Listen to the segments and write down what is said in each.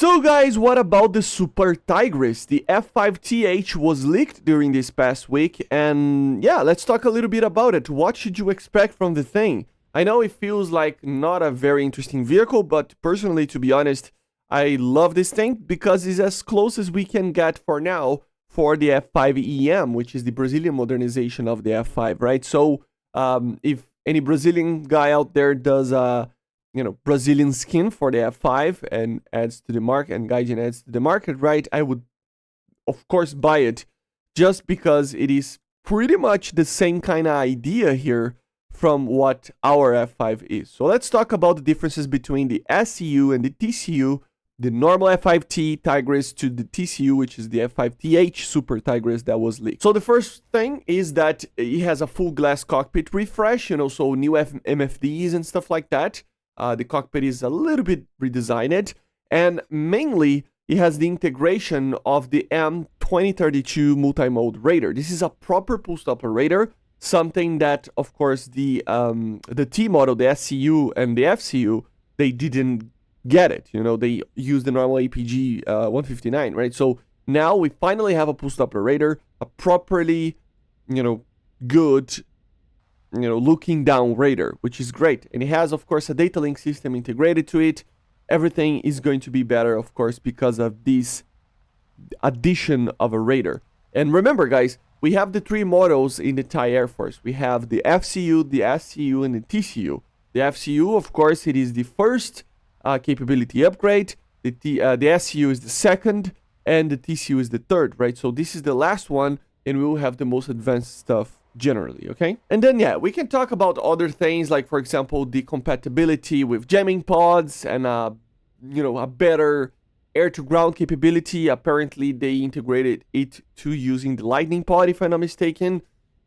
So guys, what about the Super Tigris? The F-5TH was leaked during this past week, and yeah, let's talk a little bit about it. What should you expect from the thing? I know it feels like not a very interesting vehicle, but personally, to be honest, I love this thing because it's as close as we can get for now for the F5EM, which is the Brazilian modernization of the F5, right? So if any Brazilian guy out there does Brazilian skin for the F5 and adds to the market, and Gaijin adds to the market, right? I would, of course, buy it just because it is pretty much the same kind of idea here from what our F5 is. So let's talk about the differences between the SCU and the TCU, the normal F-5T Tigris to the TCU, which is the F-5TH Super Tigris that was leaked. So the first thing is that it has a full glass cockpit refresh, so new MFDs and stuff like that. The cockpit is a little bit redesigned, and mainly it has the integration of the M2032 multimode radar. This is a proper pull-stop radar, something that, of course, the T model, the SCU and the FCU, they didn't get it. They use the normal APG 159, right? So now we finally have a pull-stop radar, a properly, good looking down radar, which is great. And it has, of course, a data link system integrated to it. Everything is going to be better, of course, because of this addition of a radar. And remember, guys, we have the three models in the Thai Air Force. We have the FCU, the SCU, and the TCU. The FCU, of course, it is the first capability upgrade. The SCU is the second, and the TCU is the third, right? So this is the last one, and we will have the most advanced stuff generally, okay? And then, yeah, we can talk about other things, like, for example, the compatibility with jamming pods and, a better air-to-ground capability. Apparently, they integrated it to using the lightning pod, if I'm not mistaken.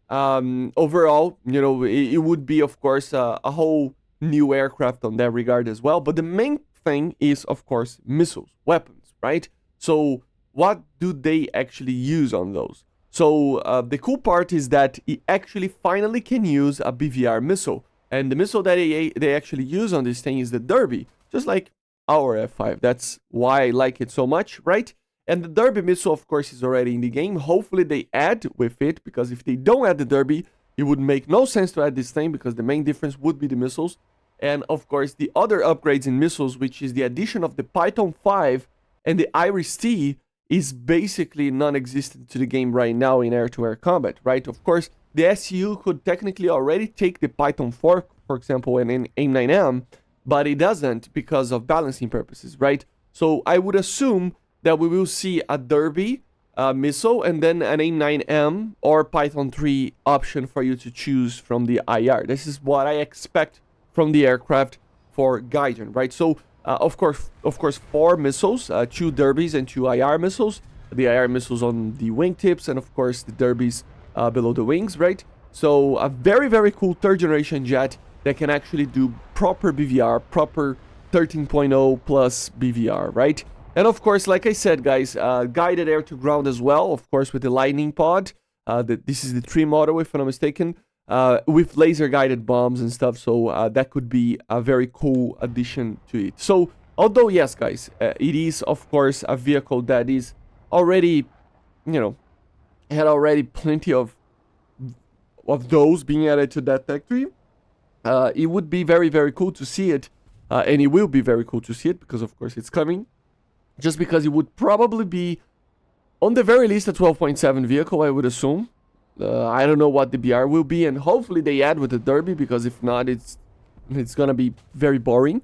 Overall, it would be, of course, a whole new aircraft on that regard as well. But the main thing is, of course, missiles, weapons, right? So what do they actually use on those? So the cool part is that it actually finally can use a BVR missile. And the missile that they actually use on this thing is the Derby, just like our F5. That's why I like it so much, right? And the Derby missile, of course, is already in the game. Hopefully they add with it, because if they don't add the Derby, it would make no sense to add this thing, because the main difference would be the missiles. And, of course, the other upgrades in missiles, which is the addition of the Python 5 and the Iris-T, is basically non-existent to the game right now in air-to-air combat, right? Of course, the SU could technically already take the Python 4, for example, and in AIM-9M, but it doesn't because of balancing purposes, right? So I would assume that we will see a Derby missile and then an AIM-9M or Python 3 option for you to choose from the IR. This is what I expect from the aircraft for Gaijin, right? So of course, 4 missiles, 2 Derbys and 2 IR missiles. The IR missiles on the wingtips, and of course the Derbys below the wings, right? So a very, very cool third generation jet that can actually do proper BVR, proper 13.0 plus BVR, right? And of course, like I said, guys, guided air to ground as well, of course, with the lightning pod. This is the 3 model, if I'm not mistaken. With laser guided bombs and stuff, so that could be a very cool addition to it. So although, yes, guys, it is of course a vehicle that is already, had already plenty of those being added to that tech tree, it would be very, very cool to see it, and it will be very cool to see it, because of course it's coming, just because it would probably be on the very least a 12.7 vehicle, I would assume. I don't know what the BR will be, and hopefully they add with the Derby, because if not, it's gonna be very boring.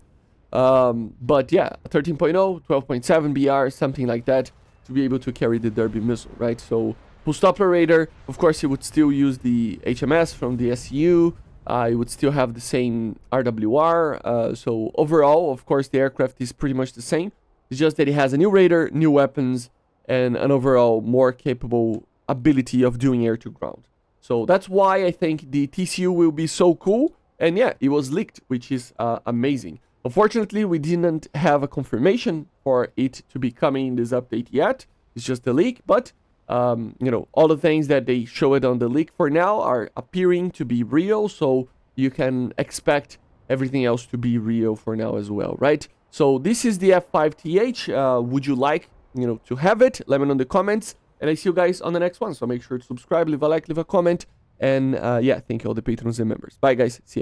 But yeah, 13.0, 12.7 BR, something like that, to be able to carry the Derby missile, right? So pull-stop radar, of course, it would still use the HMS from the SCU. It would still have the same RWR. So overall, of course, the aircraft is pretty much the same. It's just that it has a new radar, new weapons, and an overall more capable ability of doing air to ground. So that's why I think the TCU will be so cool. And yeah, it was leaked, which is amazing. Unfortunately, we didn't have a confirmation for it to be coming in this update yet. It's just a leak, but all the things that they showed on the leak for now are appearing to be real, so you can expect everything else to be real for now as well, right? So this is the F-5TH. Would you like, to have it? Let me know in the comments. And I see you guys on the next one. So make sure to subscribe, leave a like, leave a comment. And yeah, thank you all the patrons and members. Bye, guys. See ya.